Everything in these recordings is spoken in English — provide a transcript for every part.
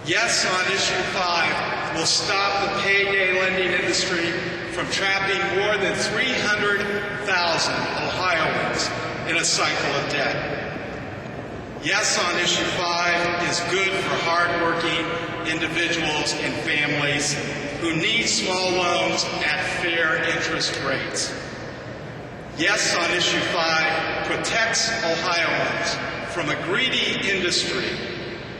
Yes on issue 5 will stop the payday lending industry from trapping more than 300,000 Ohioans in a cycle of debt. Yes on issue 5 is good for hardworking individuals and families who need small loans at fair interest rates. Yes on issue 5 protects Ohioans from a greedy industry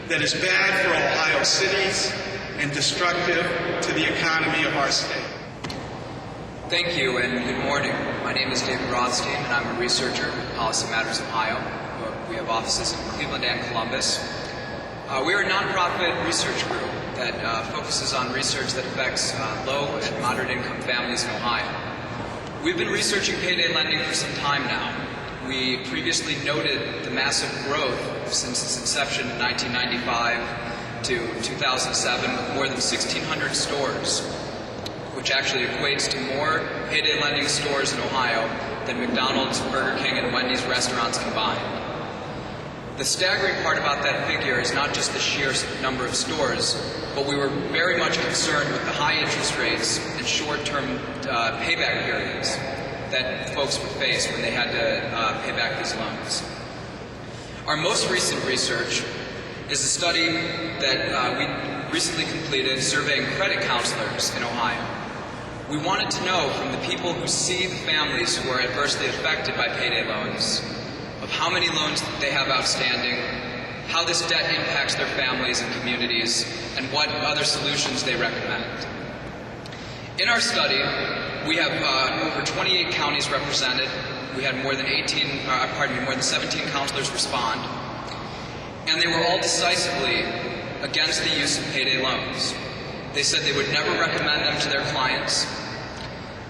that is bad for Ohio cities and destructive to the economy of our state. Thank you and good morning. My name is David Rothstein and I'm a researcher at Policy Matters Ohio. We have offices in Cleveland and Columbus. We are a nonprofit research group that focuses on research that affects low and moderate income families in Ohio. We've been researching payday lending for some time now. We previously noted the massive growth since its inception in 1995 to 2007 with more than 1,600 stores, which actually equates to more payday lending stores in Ohio than McDonald's, Burger King, and Wendy's restaurants combined. The staggering part about that figure is not just the sheer number of stores, but we were very much concerned with the high interest rates and short-term payback periods that folks would face when they had to pay back these loans. Our most recent research is a study that we recently completed surveying credit counselors in Ohio. We wanted to know from the people who see the families who are adversely affected by payday loans of how many loans they have outstanding, how this debt impacts their families and communities, and what other solutions they recommend. In our study, we have over 28 counties represented. We had more than 17 counselors respond, and they were all decisively against the use of payday loans. They said they would never recommend them to their clients.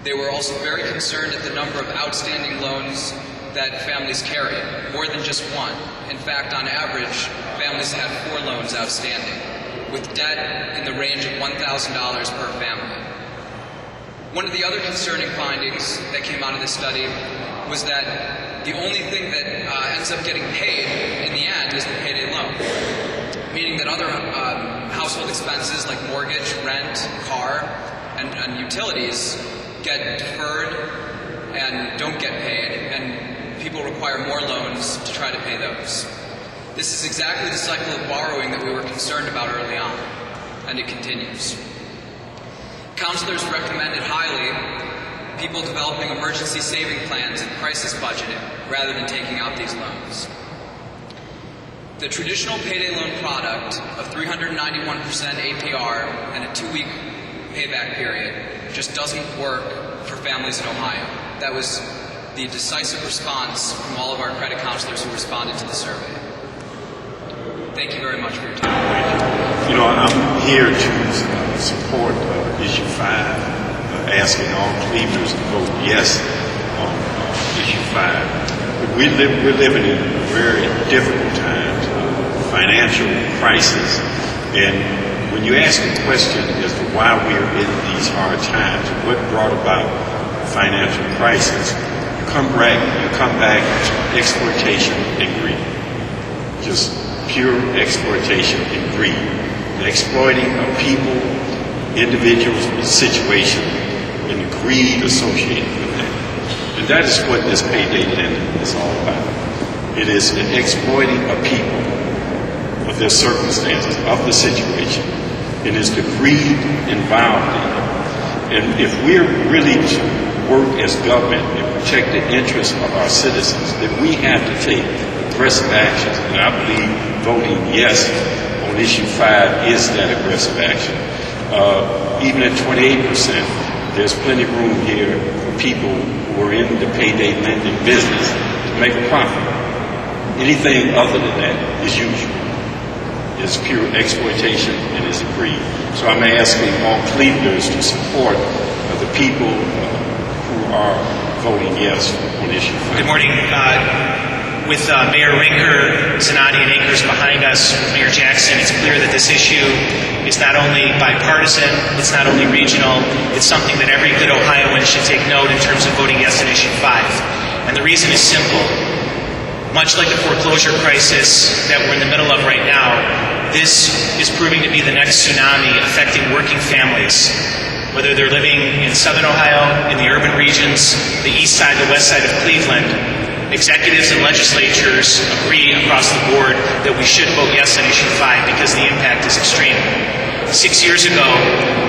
They were also very concerned at the number of outstanding loans that families carry, more than just one. In fact, on average, families had 4 loans outstanding, with debt in the range of $1,000 per family. One of the other concerning findings that came out of this study was that the only thing that ends up getting paid in the end is the payday loan, meaning that other household expenses like mortgage, rent, car, and utilities get deferred and don't get paid, and people require more loans to try to pay those. This is exactly the cycle of borrowing that we were concerned about early on, and it continues. Counselors recommended highly people developing emergency saving plans and crisis budgeting rather than taking out these loans. The traditional payday loan product of 391% APR and a 2-week payback period just doesn't work for families in Ohio. That was the decisive response from all of our credit counselors who responded to the survey. Thank you very much for your time. You know, I'm here to support issue 5, asking all Clevelanders to vote yes on issue 5. We're living in very difficult times, financial crisis, and when you ask the question as to why we're in these hard times, what brought about financial crisis, you come back to exploitation and greed. Just pure exploitation and greed. The exploiting of people, individuals, situation, and the greed associated with that. And that is what this payday lending is all about. It is an exploiting of people, of their circumstances, of the situation. It is the greed involved in it. And if we're really to work as government and protect the interests of our citizens, then we have to take aggressive actions. And I believe voting yes on issue 5 is that aggressive action. Even at 28%, there's plenty of room here for people who are in the payday lending business to make a profit. Anything other than that is usual. It's pure exploitation and it's greed. So I'm asking all Clevelanders to support the people who are voting yes on issue 5. Good morning. With Mayor Rinker, Zanotti, and Akers behind us, Mayor Jackson, it's clear that this issue is not only bipartisan, it's not only regional, it's something that every good Ohioan should take note in terms of voting yes on issue 5. And the reason is simple. Much like the foreclosure crisis that we're in the middle of right now, this is proving to be the next tsunami affecting working families, whether they're living in Southern Ohio, in the urban regions, the east side, the west side of Cleveland. Executives and legislatures agree across the board that we should vote yes on issue 5 because the impact is extreme. 6 years ago,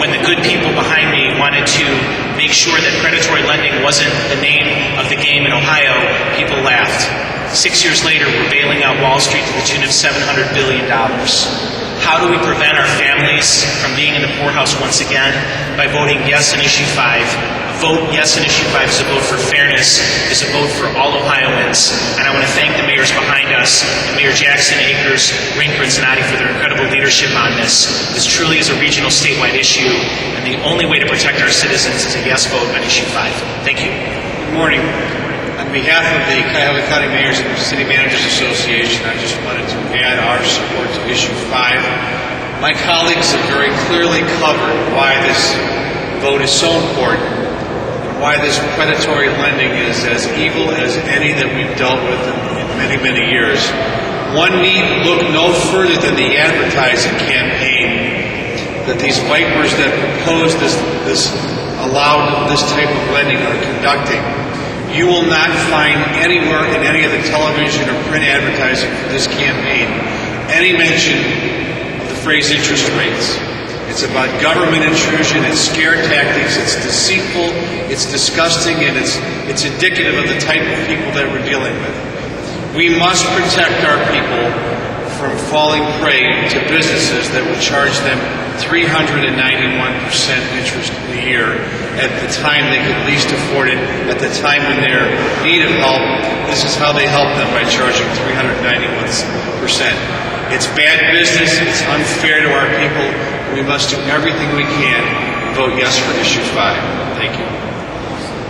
when the good people behind me wanted to make sure that predatory lending wasn't the name of the game in Ohio, people laughed. 6 years later, we're bailing out Wall Street to the tune of $700 billion. How do we prevent our families from being in the poorhouse once again? By voting yes on issue 5. Vote yes on issue 5 is a vote for fairness, is a vote for all Ohioans. And I want to thank the mayors behind us, Mayor Jackson, Akers, Rinker, and Zanotti for their incredible leadership on this. This truly is a regional statewide issue, and the only way to protect our citizens is a yes vote on issue 5. Thank you. Good morning. On behalf of the Cuyahoga County Mayors and City Managers Association, I just wanted to add our support to issue 5. My colleagues have very clearly covered why this vote is so important, and why this predatory lending is as evil as any that we've dealt with in many, many years. One need look no further than the advertising campaign that these vipers that proposed this allowed this type of lending are conducting. You will not find anywhere in any of the television or print advertising for this campaign any mention of the phrase interest rates. It's about government intrusion, it's scare tactics, it's deceitful, it's disgusting, and it's indicative of the type of people that we're dealing with. We must protect our people from falling prey to businesses that will charge them 391% interest a year at the time they could least afford it, at the time when they're in need of help. This is how they help them, by charging 391%. It's bad business, it's unfair to our people. We must do everything we can and vote yes for issue 5.